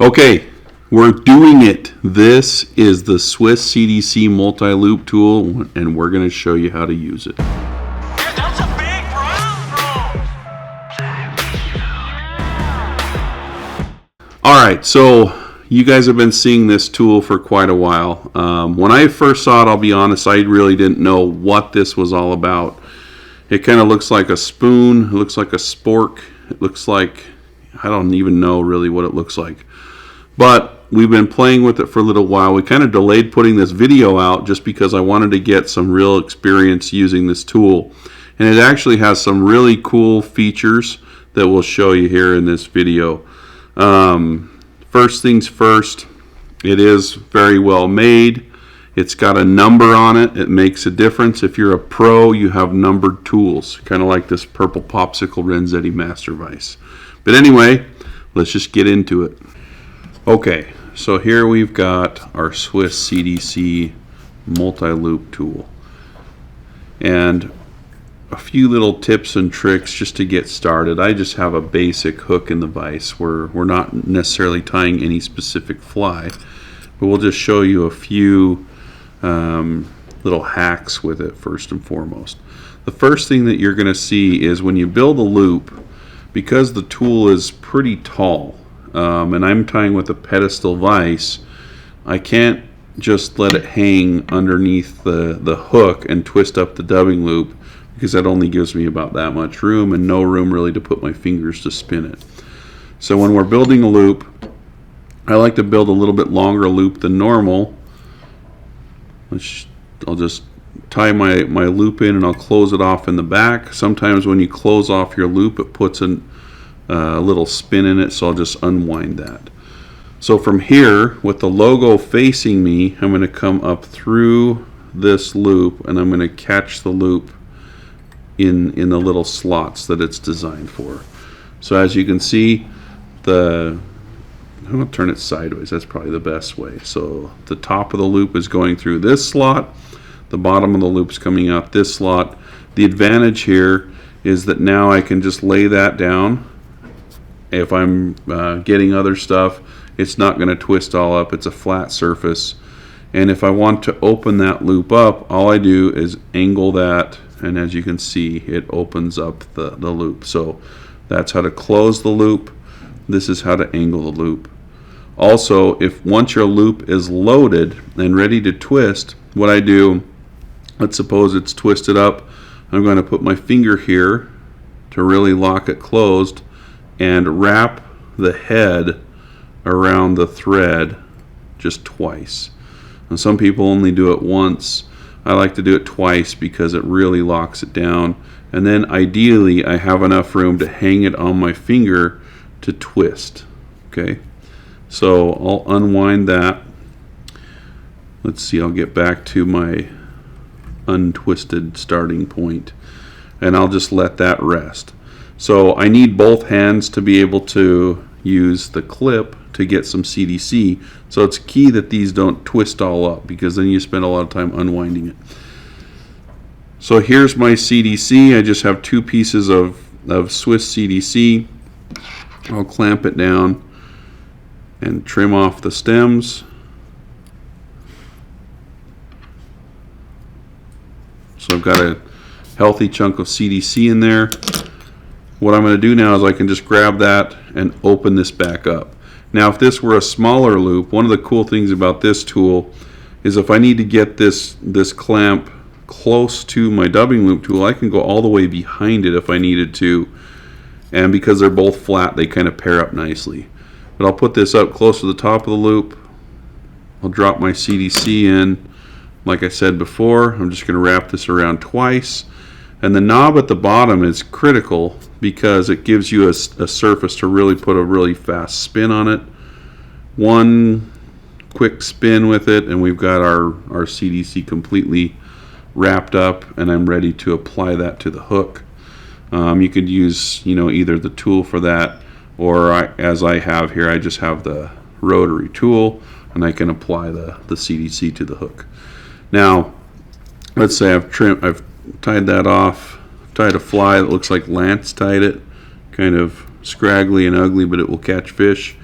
Okay, we're doing it. This is the Swiss CDC multi-loop tool, and we're going to show you how to use it. Yeah, that's a big round. All right, so you guys have been seeing this tool for quite a while. When I first saw it, I'll be honest, I really didn't know what this was all about. It kind of looks like a spoon. It looks like a spork. It looks like, I don't even know really what it looks like. But we've been playing with it for a little while. We kind of delayed putting this video out just because I wanted to get some real experience using this tool. And it actually has some really cool features that we'll show you here in this video. First things first, it is very well made. It's got a number on it. It makes a difference. If you're a pro, you have numbered tools, kind of like this purple popsicle Renzetti Master Vise. But anyway, let's just get into it. Okay, so here we've got our Swiss CDC multi-loop tool. And a few little tips and tricks just to get started. I just have a basic hook in the vise. We're not necessarily tying any specific fly, but we'll just show you a few little hacks with it first and foremost. The first thing that you're going to see is when you build a loop, because the tool is pretty tall, and I'm tying with a pedestal vise, I can't just let it hang underneath the hook and twist up the dubbing loop, because that only gives me about that much room and no room really to put my fingers to spin it. So when we're building a loop, I like to build a little bit longer loop than normal. I'll just tie my loop in and I'll close it off in the back. Sometimes when you close off your loop, it puts a little spin in it, so I'll just unwind that. So from here, with the logo facing me, I'm going to come up through this loop and I'm going to catch the loop in the little slots that it's designed for. So as you can see, I'm going to turn it sideways. That's probably the best way. So the top of the loop is going through this slot. The bottom of the loop is coming out this slot. The advantage here is that now I can just lay that down. If I'm getting other stuff, it's not going to twist all up. It's a flat surface. And if I want to open that loop up, all I do is angle that, and as you can see, it opens up the loop. So that's how to close the loop. This is how to angle the loop. Also, if once your loop is loaded and ready to twist, what I do, let's suppose it's twisted up, I'm going to put my finger here to really lock it closed and wrap the head around the thread just twice. And some people only do it once. I like to do it twice because it really locks it down. And then ideally I have enough room to hang it on my finger to twist. Okay, so I'll unwind that. Let's see, I'll get back to my untwisted starting point and I'll just let that rest. So I need both hands to be able to use the clip to get some CDC. So it's key that these don't twist all up, because then you spend a lot of time unwinding it. So here's my CDC. I just have two pieces of Swiss CDC. I'll clamp it down and trim off the stems. So I've got a healthy chunk of CDC in there. What I'm going to do now is I can just grab that and open this back up. Now if this were a smaller loop, one of the cool things about this tool is if I need to get this clamp close to my dubbing loop tool, I can go all the way behind it if I needed to. And because they're both flat, they kind of pair up nicely. But I'll put this up close to the top of the loop. I'll drop my CDC in. Like I said before, I'm just going to wrap this around twice. And the knob at the bottom is critical because it gives you a surface to really put a really fast spin on it. One quick spin with it and we've got our CDC completely wrapped up, and I'm ready to apply that to the hook. You could use either the tool for that, or as I have here, I just have the rotary tool and I can apply the CDC to the hook. Now let's say I've tied that off, tied a fly that looks like Lance tied it, kind of scraggly and ugly, but it will catch fish.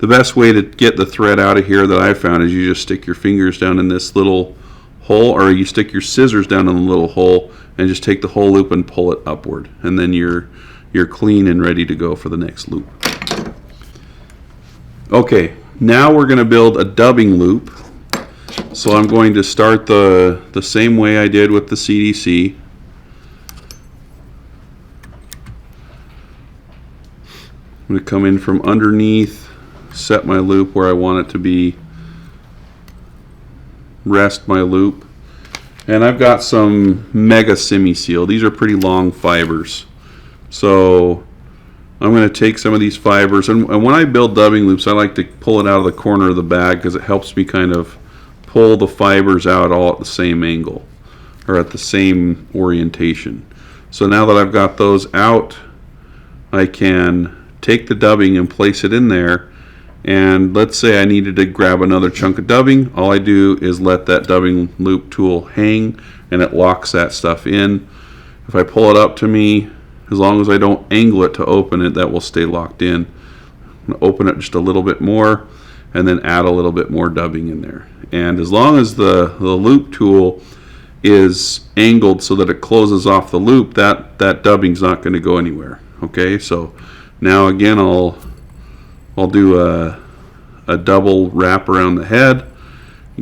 the best way to get the thread out of here that I found is you just stick your fingers down in this little hole, or you stick your scissors down in the little hole and just take the whole loop and pull it upward, and then you're clean and ready to go for the next loop. Okay, now we're going to build a dubbing loop. So I'm going to start the same way I did with the CDC. I'm going to come in from underneath, set my loop where I want it to be, rest my loop, and I've got some mega semi-seal. These are pretty long fibers. So I'm going to take some of these fibers, and when I build dubbing loops, I like to pull it out of the corner of the bag because it helps me kind of pull the fibers out all at the same angle or at the same orientation. So now that I've got those out, I can take the dubbing and place it in there. And let's say I needed to grab another chunk of dubbing. All I do is let that dubbing loop tool hang, and it locks that stuff in. If I pull it up to me, as long as I don't angle it to open it, that will stay locked in. I'm going to open it just a little bit more and then add a little bit more dubbing in there. And as long as the loop tool is angled so that it closes off the loop, that dubbing's not going to go anywhere. Okay, so now again I'll do a double wrap around the head,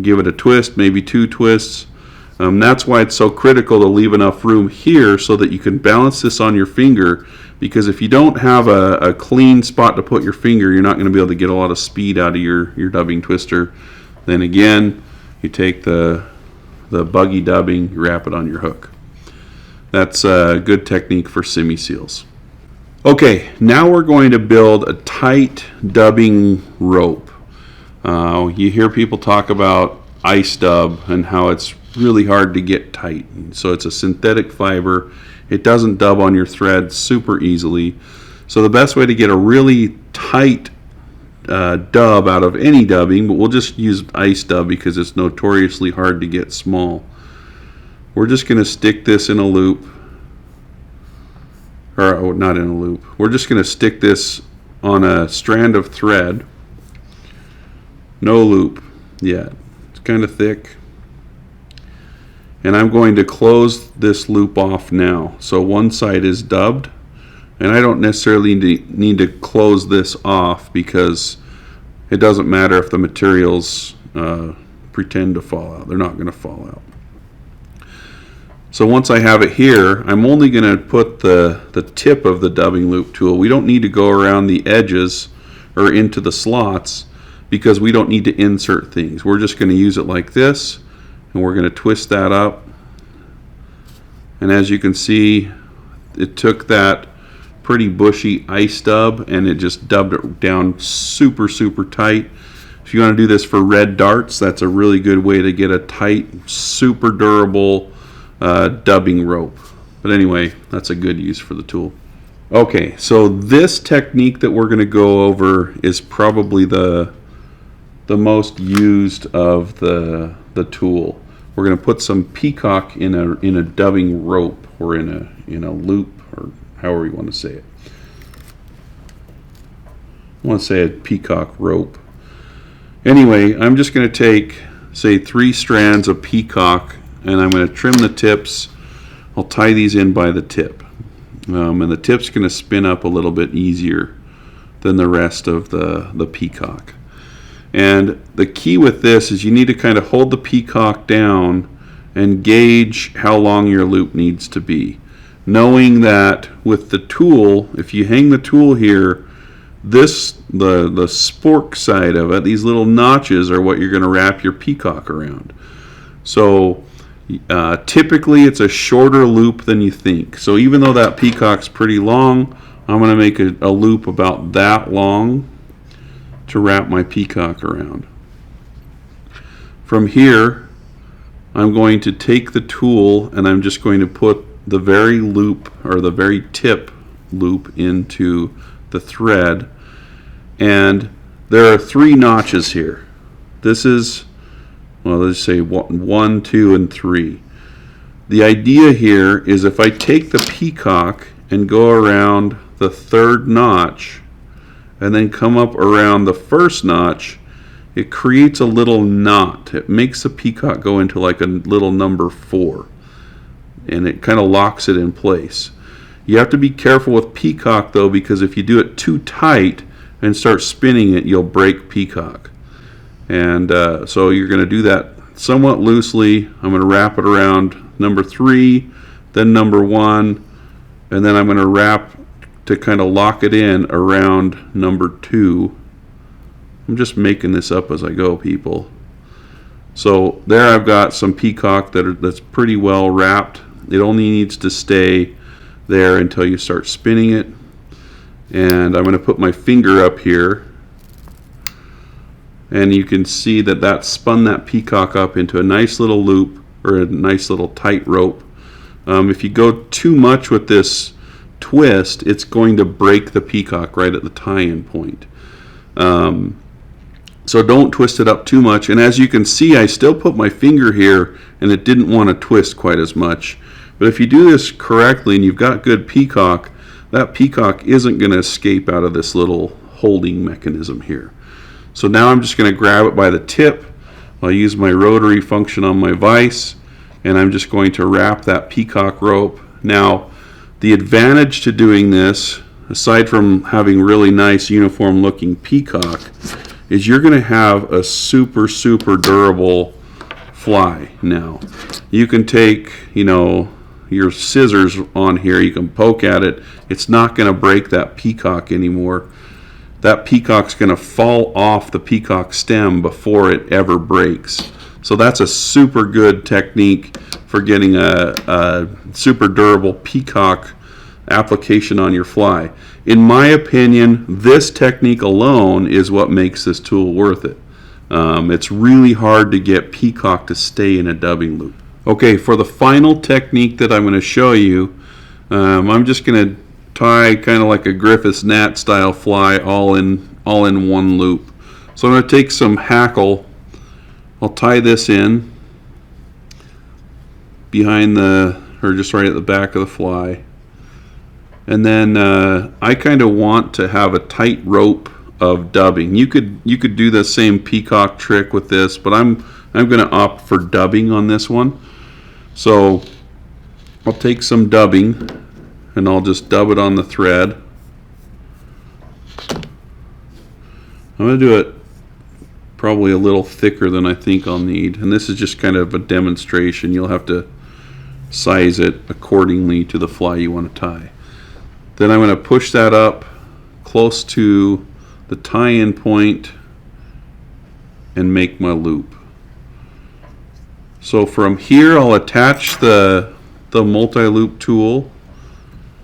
give it a twist, maybe 2 twists. That's why it's so critical to leave enough room here so that you can balance this on your finger, because if you don't have a clean spot to put your finger, you're not going to be able to get a lot of speed out of your dubbing twister. Then again, you take the buggy dubbing, you wrap it on your hook. That's a good technique for semi-seals. Okay, now we're going to build a tight dubbing rope. You hear people talk about ice dub and how it's really hard to get tight. So it's a synthetic fiber. It doesn't dub on your thread super easily. So the best way to get a really tight dub out of any dubbing, but we'll just use ice dub because it's notoriously hard to get small. We're just going to stick this in a loop. Or not in a loop. We're just going to stick this on a strand of thread. No loop yet. It's kind of thick. And I'm going to close this loop off now. So one side is dubbed, and I don't necessarily need to close this off because it doesn't matter if the materials pretend to fall out. They're not going to fall out. So once I have it here, I'm only going to put the tip of the dubbing loop tool. We don't need to go around the edges or into the slots because we don't need to insert things. We're just going to use it like this, and we're going to twist that up. And as you can see, it took that pretty bushy ice dub and it just dubbed it down super, super tight. If you want to do this for red darts, that's a really good way to get a tight, super durable dubbing rope. But anyway, that's a good use for the tool. Okay, so this technique that we're going to go over is probably the most used of the tool. We're going to put some Peacock in a dubbing rope, or in a loop, or however you want to say it. I want to say a Peacock rope. Anyway, I'm just going to take, say, 3 strands of Peacock, and I'm going to trim the tips. I'll tie these in by the tip. And the tip's going to spin up a little bit easier than the rest of the Peacock. And the key with this is you need to kind of hold the Peacock down and gauge how long your loop needs to be. Knowing that with the tool, if you hang the tool here, the spork side of it, these little notches, are what you're going to wrap your Peacock around. So typically it's a shorter loop than you think. So even though that Peacock's pretty long, I'm going to make a loop about that long to wrap my Peacock around. From here, I'm going to take the tool and I'm just going to put the very loop, or the very tip loop, into the thread. And there are 3 notches here. This is, well, let's say 1, 2, and 3. The idea here is if I take the Peacock and go around the 3rd notch and then come up around the first notch, it creates a little knot. It makes the Peacock go into like a little number 4, and it kind of locks it in place. You have to be careful with Peacock though, because if you do it too tight and start spinning it, you'll break Peacock. And so you're going to do that somewhat loosely. I'm going to wrap it around number 3, then number 1, and then I'm going to wrap to kind of lock it in around number 2. I'm just making this up as I go, people. So there I've got some Peacock that's pretty well wrapped. It only needs to stay there until you start spinning it. And I'm going to put my finger up here, and you can see that that spun that Peacock up into a nice little loop, or a nice little tight rope. If you go too much with this twist, it's going to break the Peacock right at the tie-in point. So don't twist it up too much. And as you can see, I still put my finger here, and it didn't want to twist quite as much. But if you do this correctly and you've got good Peacock, that Peacock isn't going to escape out of this little holding mechanism here. So now I'm just going to grab it by the tip. I'll use my rotary function on my vise, and I'm just going to wrap that Peacock rope. Now, the advantage to doing this, aside from having really nice uniform looking Peacock, is you're going to have a super durable fly. Now, you can take, your scissors on here, you can poke at it. It's not going to break that Peacock anymore. That Peacock's going to fall off the Peacock stem before it ever breaks. So that's a super good technique for getting a super durable Peacock application on your fly. In my opinion, this technique alone is what makes this tool worth it. It's really hard to get Peacock to stay in a dubbing loop. Okay, for the final technique that I'm going to show you, I'm just going to tie kind of like a Griffith's gnat style fly all in one loop. So I'm going to take some hackle. I'll tie this in behind just right at the back of the fly. And then I kind of want to have a tight rope of dubbing. You could do the same Peacock trick with this, but I'm going to opt for dubbing on this one. So I'll take some dubbing and I'll just dub it on the thread. I'm going to do it probably a little thicker than I think I'll need, and this is just kind of a demonstration. You'll have to size it accordingly to the fly you want to tie. Then I'm going to push that up close to the tie-in point and make my loop. So from here I'll attach the MultiLoop tool,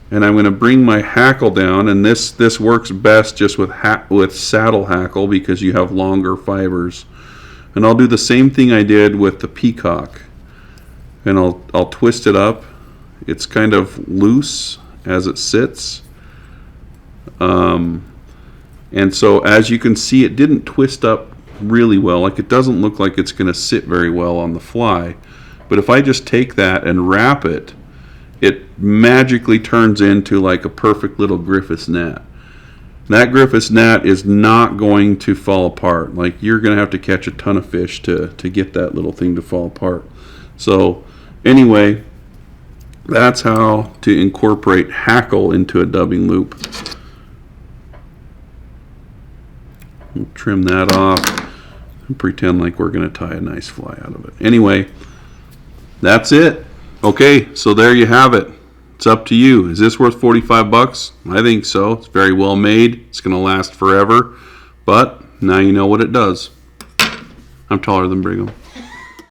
and I'm going to bring my hackle down, and this works best just with saddle hackle because you have longer fibers. And I'll do the same thing I did with the Peacock, and I'll twist it up. It's kind of loose as it sits, and so as you can see, it didn't twist up really well. Like, it doesn't look like it's going to sit very well on the fly. But if I just take that and wrap it, it magically turns into like a perfect little Griffith's gnat. That Griffith's gnat is not going to fall apart. Like, you're going to have to catch a ton of fish to get that little thing to fall apart. So anyway, that's how to incorporate hackle into a dubbing loop. We'll trim that off and pretend like we're going to tie a nice fly out of it. Anyway, that's it. Okay, so there you have it. It's up to you. Is this worth 45 bucks? I think so. It's very well made. It's going to last forever. But now you know what it does. I'm taller than Brigham.